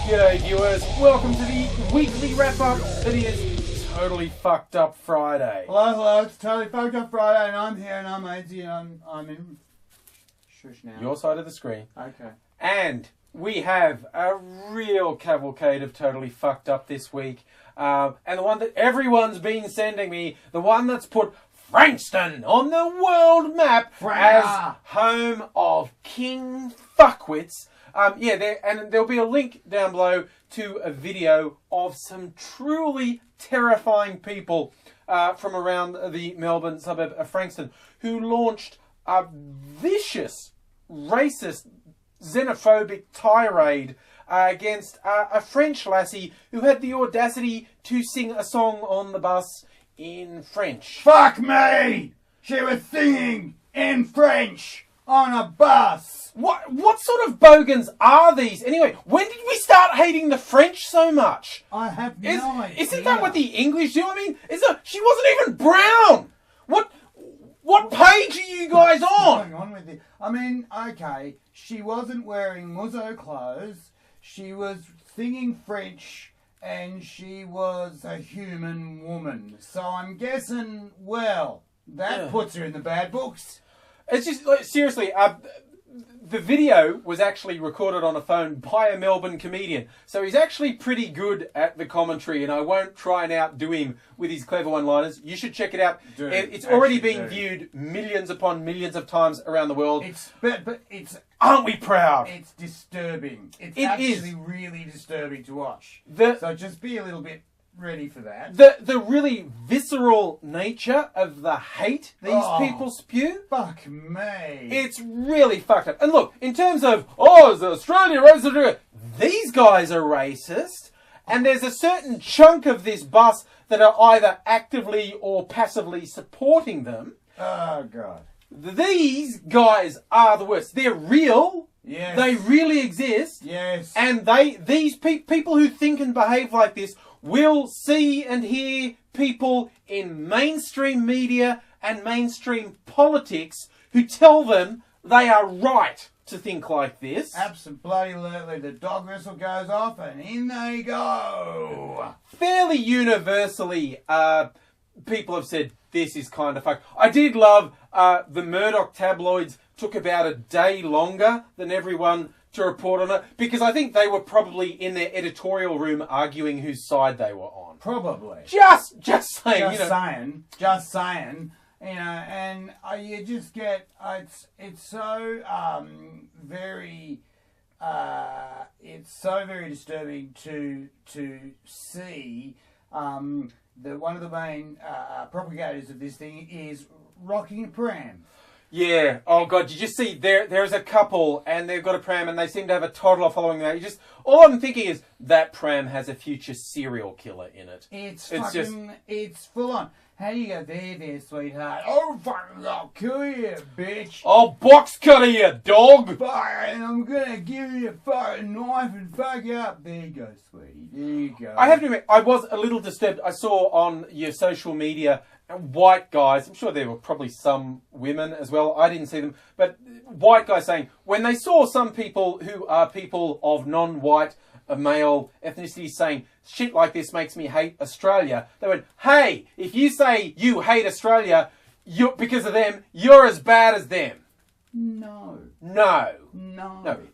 G'day viewers, welcome to the weekly wrap-up that is Totally Fucked Up Friday. Hello, it's Totally Fucked Up Friday, and I'm here, and I'm AZ, and I'm in... Shush now. Your side of the screen. Okay. And we have a real cavalcade of Totally Fucked Up this week. And the one that everyone's been sending me, the one that's put Frankston on the world map as home of King Fuckwits. And there'll be a link down below to a video of some truly terrifying people from around the Melbourne suburb of Frankston who launched a vicious, racist, xenophobic tirade against a French lassie who had the audacity to sing a song on the bus in French. Fuck me! She was singing in French on a bus. What sort of bogans are these? Anyway, when did we start hating the French so much? I have no idea. Isn't that what the English do? I mean, she wasn't even brown. What page are you guys on? What's going on with it? I mean, okay, she wasn't wearing musso clothes. She was singing French, and she was a human woman. So I'm guessing, well, that puts her in the bad books. It's just, like, seriously, the video was actually recorded on a phone by a Melbourne comedian. So he's actually pretty good at the commentary, and I won't try and outdo him with his clever one-liners. You should check it out. It's already been viewed millions upon millions of times around the world. But it's... Aren't we proud? It's disturbing. It is actually really disturbing to watch. So just be a little bit ready for that. The really visceral nature of the hate these people spew. Fuck me. It's really fucked up. And look, in terms of, is Australia racist? These guys are racist. And there's a certain chunk of this bus that are either actively or passively supporting them. Oh, God. These guys are the worst. They're real. Yes. They really exist. Yes. And these people who think and behave like this will see and hear people in mainstream media and mainstream politics who tell them they are right to think like this. Absolutely. The dog whistle goes off and in they go. Fairly universally, people have said this is kind of fucked. I did love the Murdoch tabloids took about a day longer than everyone to report on it, because I think they were probably in their editorial room arguing whose side they were on. Probably. Just saying. Just saying. You know, and you just get it's so very disturbing to see. One of the main propagators of this thing is rocking a pram. Yeah. Oh God! You just see there's a couple and they've got a pram and they seem to have a toddler following them. All I'm thinking is that pram has a future serial killer in it. It's full on. How do you go there, sweetheart? Oh, fucking, I'll kill you, bitch. I'll box cutter you, dog. And I'm gonna give you a fucking knife and fuck you up. There you go, sweetie. There you go. I have to admit, I was a little disturbed. I saw on your social media white guys, I'm sure there were probably some women as well, I didn't see them, but white guys saying, when they saw some people who are people of non-white male ethnicity saying, shit like this makes me hate Australia, they went, hey, if you say you hate Australia because of them, you're as bad as them. No.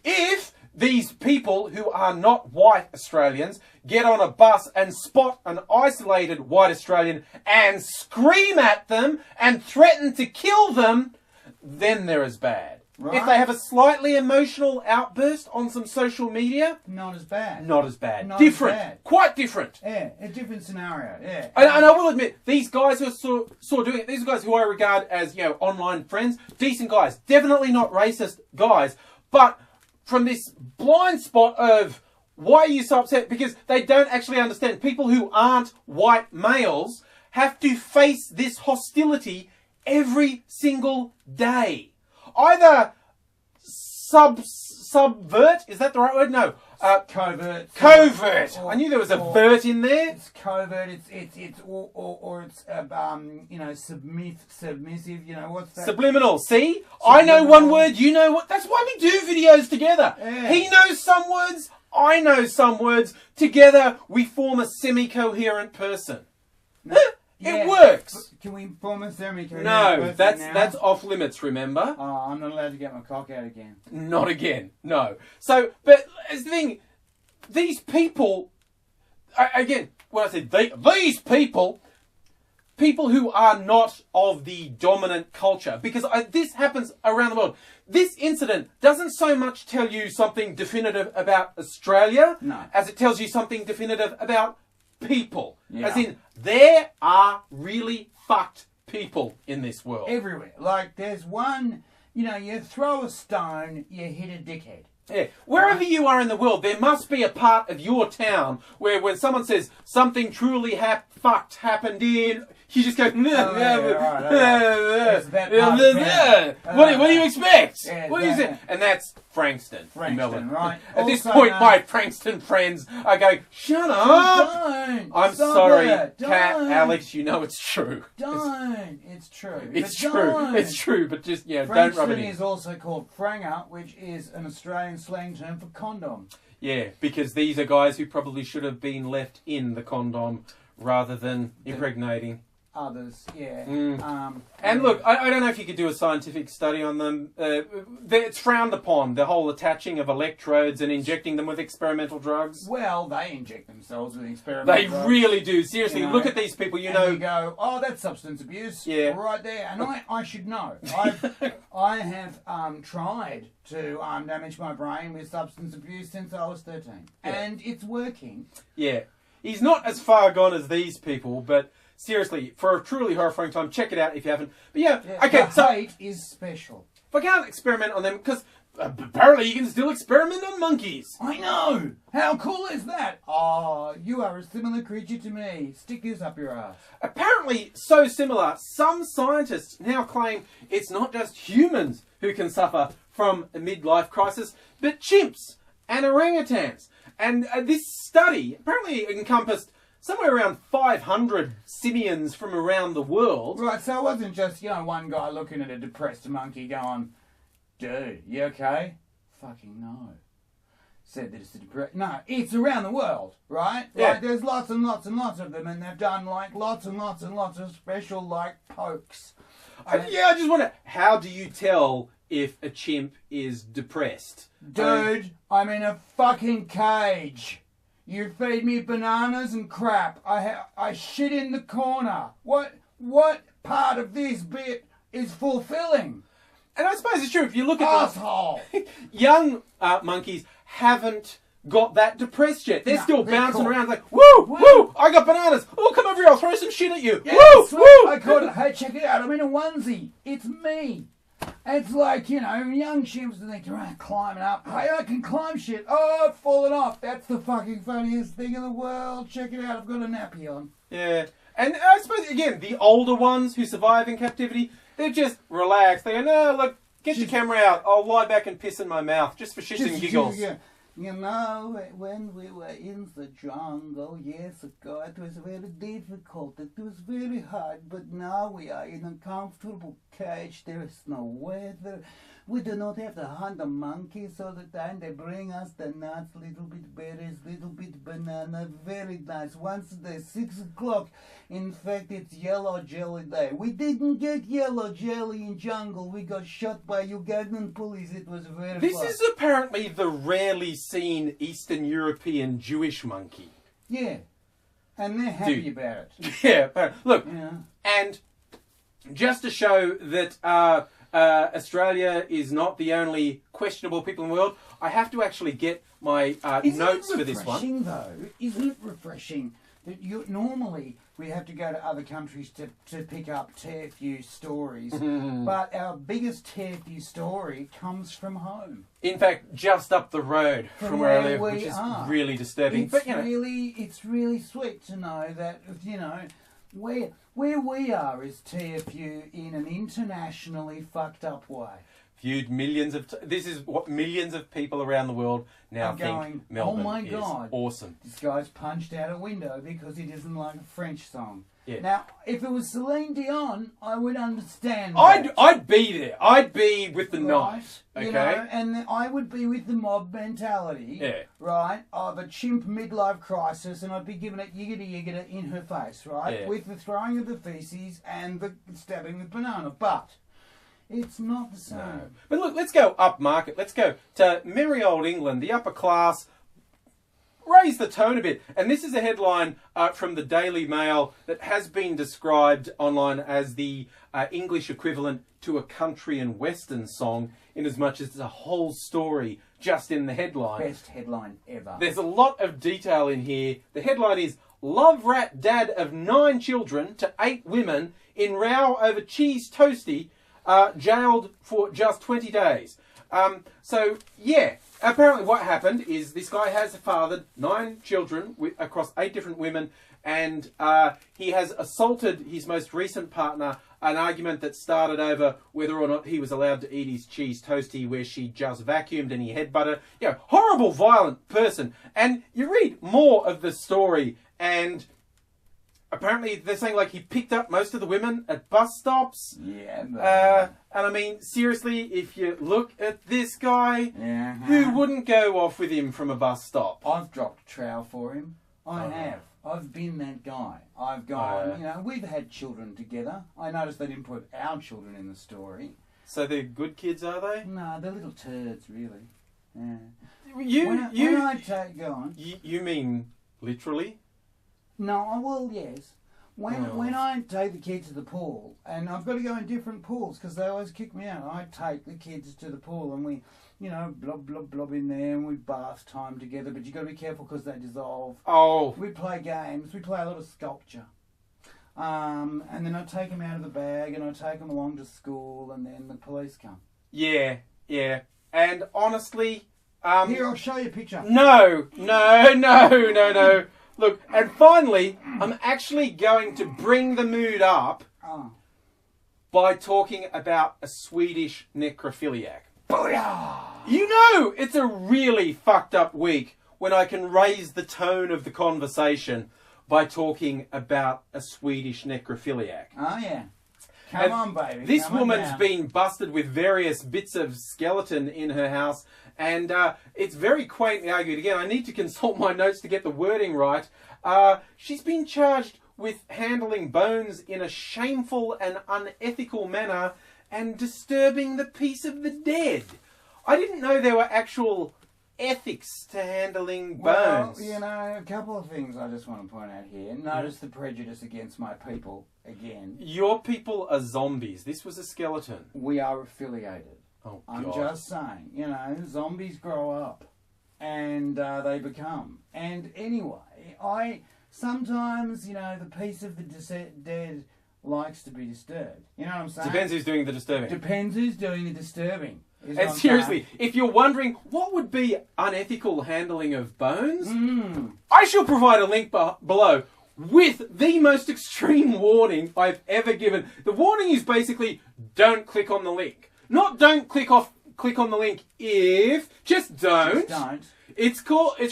If these people who are not white Australians get on a bus and spot an isolated white Australian and scream at them and threaten to kill them, then they're as bad. Right. If they have a slightly emotional outburst on some social media, not as bad. Different. Quite different. Yeah, a different scenario. Yeah. And I will admit, these guys who are sort of doing it, these are guys who I regard as, online friends, decent guys, definitely not racist guys, but from this blind spot of why are you so upset? Because they don't actually understand. People who aren't white males have to face this hostility every single day. Either subvert, is that the right word? No. Covert. I knew there was a vert in there. It's covert. It's submissive. You know what's that? Subliminal. See, I know one word. You know what? That's why we do videos together. Yeah. He knows some words. I know some words. Together, we form a semi-coherent person. No. It works. Can we form a semi-coherent No, person that's now? off limits, remember? Oh, I'm not allowed to get my cock out again. Not again, no. So, but as the thing, these people, again, when I say these people who are not of the dominant culture, because this happens around the world. This incident doesn't so much tell you something definitive about Australia as it tells you something definitive about people. Yeah. As in, there are really fucked people in this world. Everywhere. Like, there's one, you throw a stone, you hit a dickhead. Yeah. Wherever you are in the world, there must be a part of your town where when someone says something truly fucked happened in, you just go, what do you expect? Yeah, What do you say? And that's Frankston in Melbourne. Right. At this point, my Frankston friends are going, shut up! I'm sorry, Kat, Alex, you know it's true. It's true. It's true. It's true, but just, don't rub it Frankston in. is also called franger, which is an Australian slang term for condom. Yeah, because these are guys who probably should have been left in the condom rather than impregnating others. Yeah. And look, I don't know if you could do a scientific study on them. It's frowned upon, the whole attaching of electrodes and injecting them with experimental drugs. Well, they inject themselves with experimental They drugs. really do. Seriously, look at these people, and you go, oh, that's substance abuse. Yeah. Right there. And I should know. I have tried to damage my brain with substance abuse since I was 13. Yeah. And it's working. Yeah. He's not as far gone as these people, but seriously, for a truly horrifying time, check it out if you haven't. But yeah, okay, the hate is special. If I can't experiment on them, because apparently you can still experiment on monkeys. I know! How cool is that? Oh, you are a similar creature to me. Stick this up your ass. Apparently so similar, some scientists now claim it's not just humans who can suffer from a midlife crisis, but chimps and orangutans. And this study apparently encompassed somewhere around 500 simians from around the world. Right, so it wasn't just, one guy looking at a depressed monkey going, dude, you okay? Fucking no. Said that it's a depressed... No, it's around the world, right? Yeah. Like, there's lots and lots and lots of them, and they've done, lots and lots and lots of special, pokes. I just wonder, how do you tell if a chimp is depressed? Dude, I'm in a fucking cage. You feed me bananas and crap. I shit in the corner. What part of this bit is fulfilling? And I suppose it's true. If you look at asshole, young monkeys haven't got that depressed yet. They're still bouncing around like, woo, woo, I got bananas. Oh, come over here, I'll throw some shit at you. Yeah, woo, woo. I caught it. Hey, check it out. I'm in a onesie. It's me. It's like, young chimps and they're climbing up. Hey, I can climb shit. Oh, I've fallen off. That's the fucking funniest thing in the world. Check it out. I've got a nappy on. Yeah. And I suppose, again, the older ones who survive in captivity, they're just relaxed. They go, no, look, get your camera out. I'll lie back and piss in my mouth just for shits and giggles. Yeah. When we were in the jungle years ago, it was very difficult. It was very hard. But now we are in a comfortable cage. There is no weather. We do not have to hunt the monkeys all the time. They bring us the nuts, little bit berries, little bit banana. Very nice. Once it's 6 o'clock, in fact, it's yellow jelly day. We didn't get yellow jelly in jungle. We got shot by Ugandan police. It was very This fun. is apparently the rarely seen Eastern European Jewish monkey. Yeah. And they're happy about it. Yeah. But look, and just to show that Australia is not the only questionable people in the world, I have to actually get my notes for this one. Isn't it refreshing that normally we have to go to other countries to pick up TFU stories, but our biggest TFU story comes from home. In fact, just up the road from where I live, which is really disturbing. It's really sweet to know that, Where we are is TFU in an internationally fucked up way. Viewed millions of... This is what millions of people around the world now I'm think going, Melbourne oh my is God, awesome. This guy's punched out a window because he doesn't like a French song. Yeah. Now, if it was Celine Dion, I would understand that. I'd be there. I'd be with the knife. Okay? You know, and I would be with the mob mentality, Yeah. right, of a chimp midlife crisis, and I'd be giving it yiggity in her face, right, Yeah. with the throwing of the feces and the stabbing with banana. But it's not the same. No. But look, let's go up market. Let's go to merry old England, the upper class. Raise the tone a bit. And this is a headline from the Daily Mail that has been described online as the English equivalent to a country and western song, in as much as it's a whole story just in the headline. Best headline ever. There's a lot of detail in here. The headline is, Love rat dad of 9 children to 8 women in row over cheese toastie, jailed for just 20 days. So, yeah. Apparently what happened is this guy has fathered 9 children across 8 different women, and he has assaulted his most recent partner, an argument that started over whether or not he was allowed to eat his cheese toastie, where she just vacuumed and he headbutted. You know, horrible, violent person. And you read more of the story, and apparently they're saying, like, he picked up most of the women at bus stops. Yeah. And I mean, seriously, if you look at this guy, Yeah. who wouldn't go off with him from a bus stop? I've dropped a trowel for him. I have. I've been that guy. I've gone, you know, we've had children together. I noticed they didn't put our children in the story. So they're good kids, are they? No, they're little turds, really. Yeah. Go on. You mean literally? No, well, yes. When I take the kids to the pool, and I've got to go in different pools because they always kick me out. I take the kids to the pool and we, you know, blob in there, and we bath time together. But you got to be careful because they dissolve. Oh. We play games. We play a lot of sculpture. And then I take them out of the bag and I take them along to school, and then the police come. Yeah. And honestly, here, I'll show you a picture. No. Look, and finally, I'm actually going to bring the mood up by talking about a Swedish necrophiliac. Booyah! You know, it's a really fucked up week when I can raise the tone of the conversation by talking about a Swedish necrophiliac. Oh, yeah. Come on, baby. This woman's been busted with various bits of skeleton in her house, and it's very quaintly argued. Again, I need to consult my notes to get the wording right. She's been charged with handling bones in a shameful and unethical manner and disturbing the peace of the dead. I didn't know there were actual ethics to handling bones. Well, you know, a couple of things I just want to point out here. Notice the prejudice against my people again. Your people are zombies. This was a skeleton. We are affiliated. Oh, God. I'm just saying, you know, zombies grow up and they become. And anyway, sometimes, you know, the peace of the dead likes to be disturbed. You know what I'm saying? Depends who's doing the disturbing. Depends who's doing the disturbing. And seriously, if you're wondering what would be unethical handling of bones, I shall provide a link below with the most extreme warning I've ever given. The warning is basically, don't click on the link. Not don't click on the link if, just don't. It's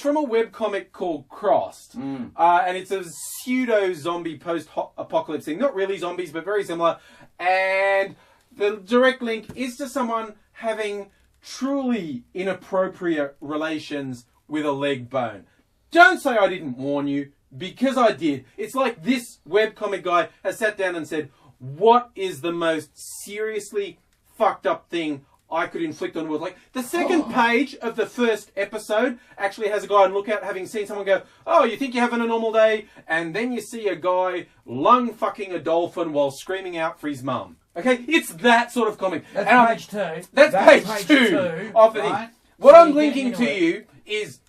from a webcomic called Crossed. And it's a pseudo-zombie post-apocalypse thing. Not really zombies, but very similar. And the direct link is to someone having truly inappropriate relations with a leg bone. Don't say I didn't warn you, because I did. It's like this webcomic guy has sat down and said, what is the most seriously fucked up thing I could inflict on the world? Like, the second page of the first episode actually has a guy on lookout having seen someone go, oh, you think you're having a normal day? And then you see a guy lung fucking a dolphin while screaming out for his mum. Okay, it's that sort of comic. That's page 2. That's page 2 of the thing. What I'm linking to you is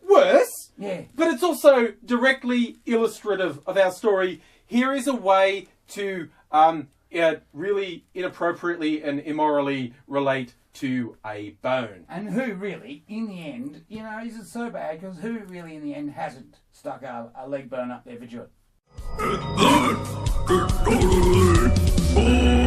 worse, but it's also directly illustrative of our story. Here is a way to really inappropriately and immorally relate to a bone. And who really, in the end, you know, is it so bad? Because who really, in the end, hasn't stuck a leg bone up their vagina? And that is totally